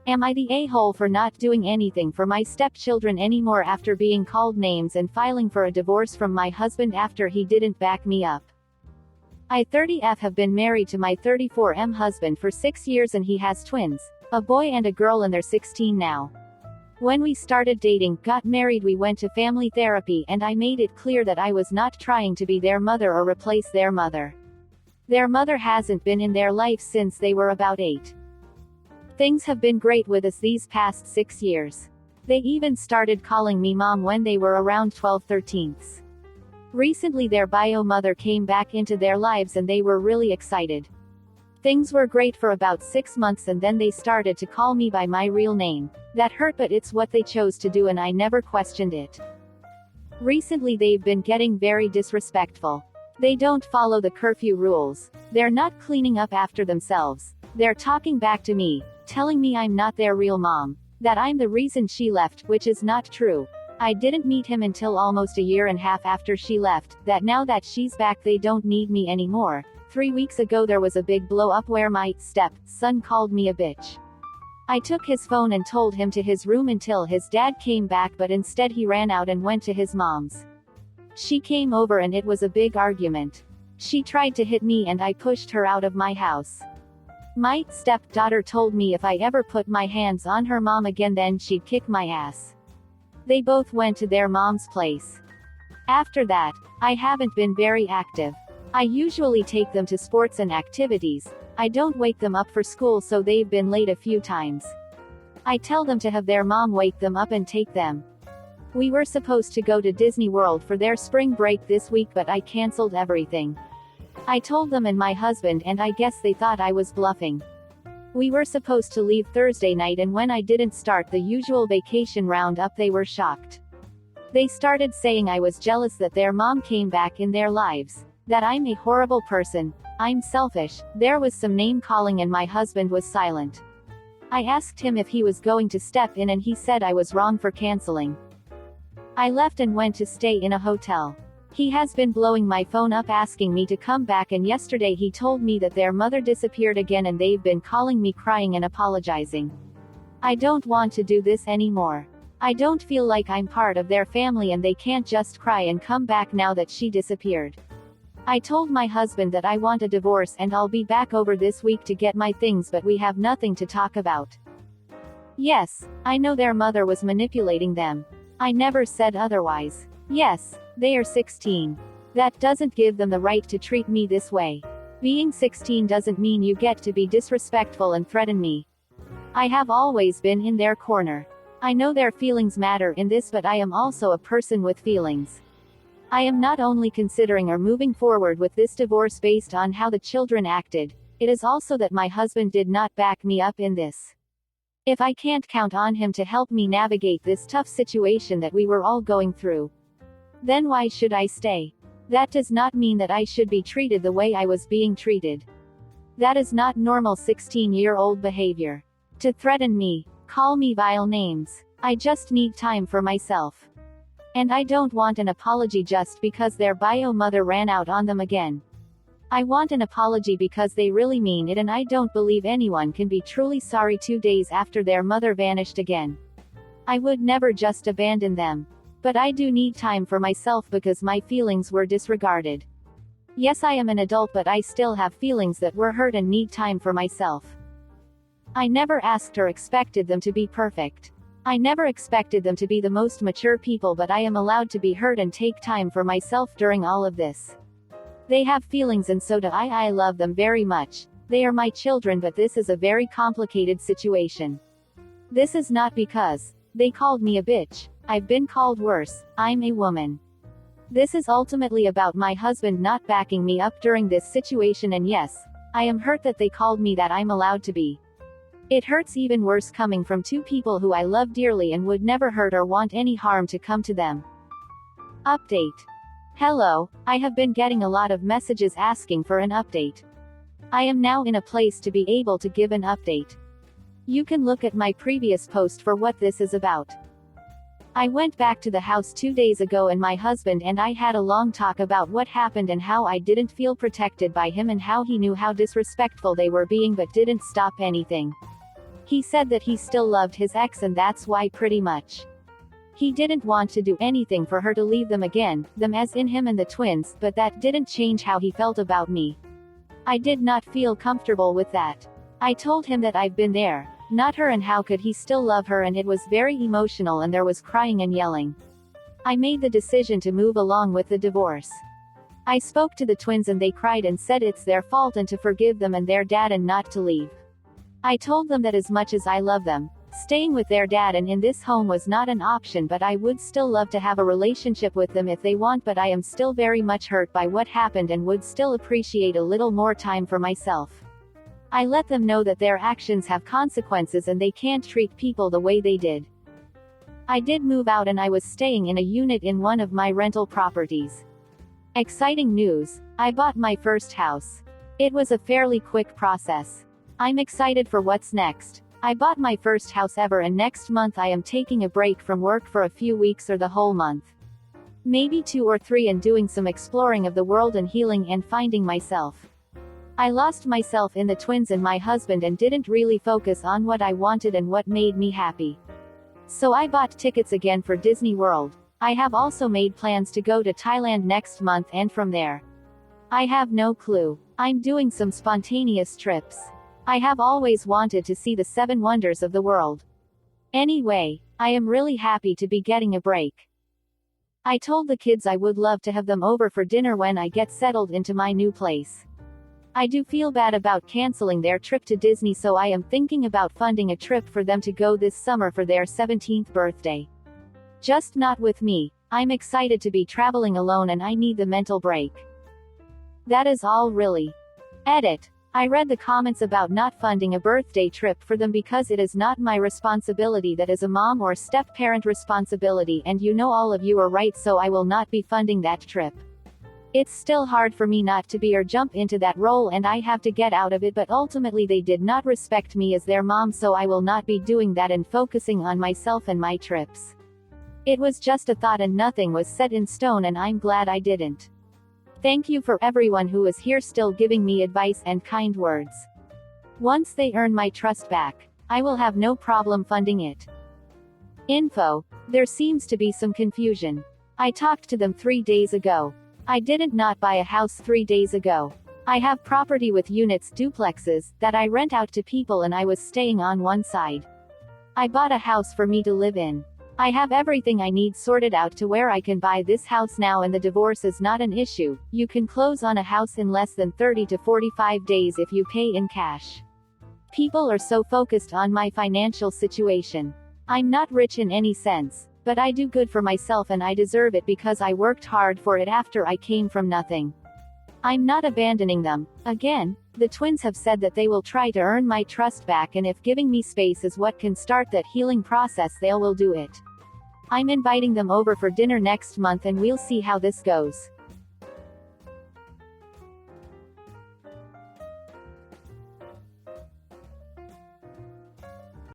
Am I the a-hole for not doing anything for my stepchildren anymore after being called names and filing for a divorce from my husband after he didn't back me up? I 30F have been married to my 34M husband for 6 years and he has twins, a boy and a girl, and they're 16 now. When we started dating, got married, we went to family therapy and I made it clear that I was not trying to be their mother or replace their mother. Their mother hasn't been in their life since they were about 8. Things have been great with us these past 6 years. They even started calling me mom when they were around 12-13. Recently their bio mother came back into their lives and they were really excited. Things were great for about 6 months and then they started to call me by my real name. That hurt, but it's what they chose to do and I never questioned it. Recently they've been getting very disrespectful. They don't follow the curfew rules. They're not cleaning up after themselves. They're talking back to me, telling me I'm not their real mom, that I'm the reason she left, which is not true. I didn't meet him until almost a year and a half after she left, that now that she's back they don't need me anymore. 3 weeks ago there was a big blow up where my step-son called me a bitch. I took his phone and told him to his room until his dad came back, but instead he ran out and went to his mom's. She came over and it was a big argument. She tried to hit me and I pushed her out of my house. My stepdaughter told me if I ever put my hands on her mom again then she'd kick my ass. They both went to their mom's place. After that, I haven't been very active. I usually take them to sports and activities. I don't wake them up for school, so they've been late a few times. I tell them to have their mom wake them up and take them. We were supposed to go to Disney World for their spring break this week, but I canceled everything. I told them and my husband, and I guess they thought I was bluffing. We were supposed to leave Thursday night, and when I didn't start the usual vacation roundup they were shocked. They started saying I was jealous that their mom came back in their lives, that I'm a horrible person, I'm selfish. There was some name calling and my husband was silent. I asked him if he was going to step in and he said I was wrong for canceling. I left and went to stay in a hotel. He has been blowing my phone up asking me to come back, and yesterday he told me that their mother disappeared again and they've been calling me crying and apologizing. I don't want to do this anymore. I don't feel like I'm part of their family and they can't just cry and come back now that she disappeared. I told my husband that I want a divorce and I'll be back over this week to get my things, but we have nothing to talk about. Yes, I know their mother was manipulating them. I never said otherwise. Yes, they are 16. That doesn't give them the right to treat me this way. Being 16 doesn't mean you get to be disrespectful and threaten me. I have always been in their corner. I know their feelings matter in this, but I am also a person with feelings. I am not only considering or moving forward with this divorce based on how the children acted, it is also that my husband did not back me up in this. If I can't count on him to help me navigate this tough situation that we were all going through, then why should I stay? That does not mean that I should be treated the way I was being treated. That is not normal 16-year-old behavior. To threaten me, call me vile names. I just need time for myself. And I don't want an apology just because their bio mother ran out on them again. I want an apology because they really mean it, and I don't believe anyone can be truly sorry 2 days after their mother vanished again. I would never just abandon them. But I do need time for myself because my feelings were disregarded. Yes, I am an adult, but I still have feelings that were hurt and need time for myself. I never asked or expected them to be perfect. I never expected them to be the most mature people, but I am allowed to be hurt and take time for myself during all of this. They have feelings and so do I. I love them very much. They are my children, but this is a very complicated situation. This is not because they called me a bitch. I've been called worse. I'm a woman. This is ultimately about my husband not backing me up during this situation, and yes, I am hurt that they called me that. I'm allowed to be. It hurts even worse coming from two people who I love dearly and would never hurt or want any harm to come to them. Update. Hello, I have been getting a lot of messages asking for an update. I am now in a place to be able to give an update. You can look at my previous post for what this is about. I went back to the house 2 days ago and my husband and I had a long talk about what happened and how I didn't feel protected by him and how he knew how disrespectful they were being but didn't stop anything. He said that he still loved his ex and that's why pretty much. He didn't want to do anything for her to leave them again, them as in him and the twins, but that didn't change how he felt about me. I did not feel comfortable with that. I told him that I've been there, not her, and how could he still love her, and it was very emotional and there was crying and yelling. I made the decision to move along with the divorce. I spoke to the twins and they cried and said it's their fault and to forgive them and their dad and not to leave. I told them that as much as I love them, staying with their dad and in this home was not an option, but I would still love to have a relationship with them if they want, but I am still very much hurt by what happened and would still appreciate a little more time for myself. I let them know that their actions have consequences and they can't treat people the way they did. I did move out and I was staying in a unit in one of my rental properties. Exciting news! I bought my first house. It was a fairly quick process. I'm excited for what's next. I bought my first house ever and next month I am taking a break from work for a few weeks or the whole month. Maybe 2 or 3, and doing some exploring of the world and healing and finding myself. I lost myself in the twins and my husband and didn't really focus on what I wanted and what made me happy. So I bought tickets again for Disney World. I have also made plans to go to Thailand next month and from there. I have no clue. I'm doing some spontaneous trips. I have always wanted to see the 7 wonders of the world. Anyway, I am really happy to be getting a break. I told the kids I would love to have them over for dinner when I get settled into my new place. I do feel bad about canceling their trip to Disney, so I am thinking about funding a trip for them to go this summer for their 17th birthday. Just not with me. I'm excited to be traveling alone and I need the mental break. That is all really. Edit. I read the comments about not funding a birthday trip for them because it is not my responsibility, that is a mom or step-parent responsibility, and you know all of you are right, so I will not be funding that trip. It's still hard for me not to be or jump into that role and I have to get out of it, but ultimately they did not respect me as their mom, so I will not be doing that and focusing on myself and my trips. It was just a thought and nothing was set in stone, and I'm glad I didn't. Thank you for everyone who is here still giving me advice and kind words. Once they earn my trust back, I will have no problem funding it. Info. There seems to be some confusion. I talked to them 3 days ago. I didn't not buy a house 3 days ago. I have property with units, duplexes, that I rent out to people and I was staying on one side. I bought a house for me to live in. I have everything I need sorted out to where I can buy this house now, and the divorce is not an issue. You can close on a house in less than 30 to 45 days if you pay in cash. People are so focused on my financial situation. I'm not rich in any sense, but I do good for myself and I deserve it because I worked hard for it after I came from nothing. I'm not abandoning them. Again, the twins have said that they will try to earn my trust back, and if giving me space is what can start that healing process, they will do it. I'm inviting them over for dinner next month and we'll see how this goes.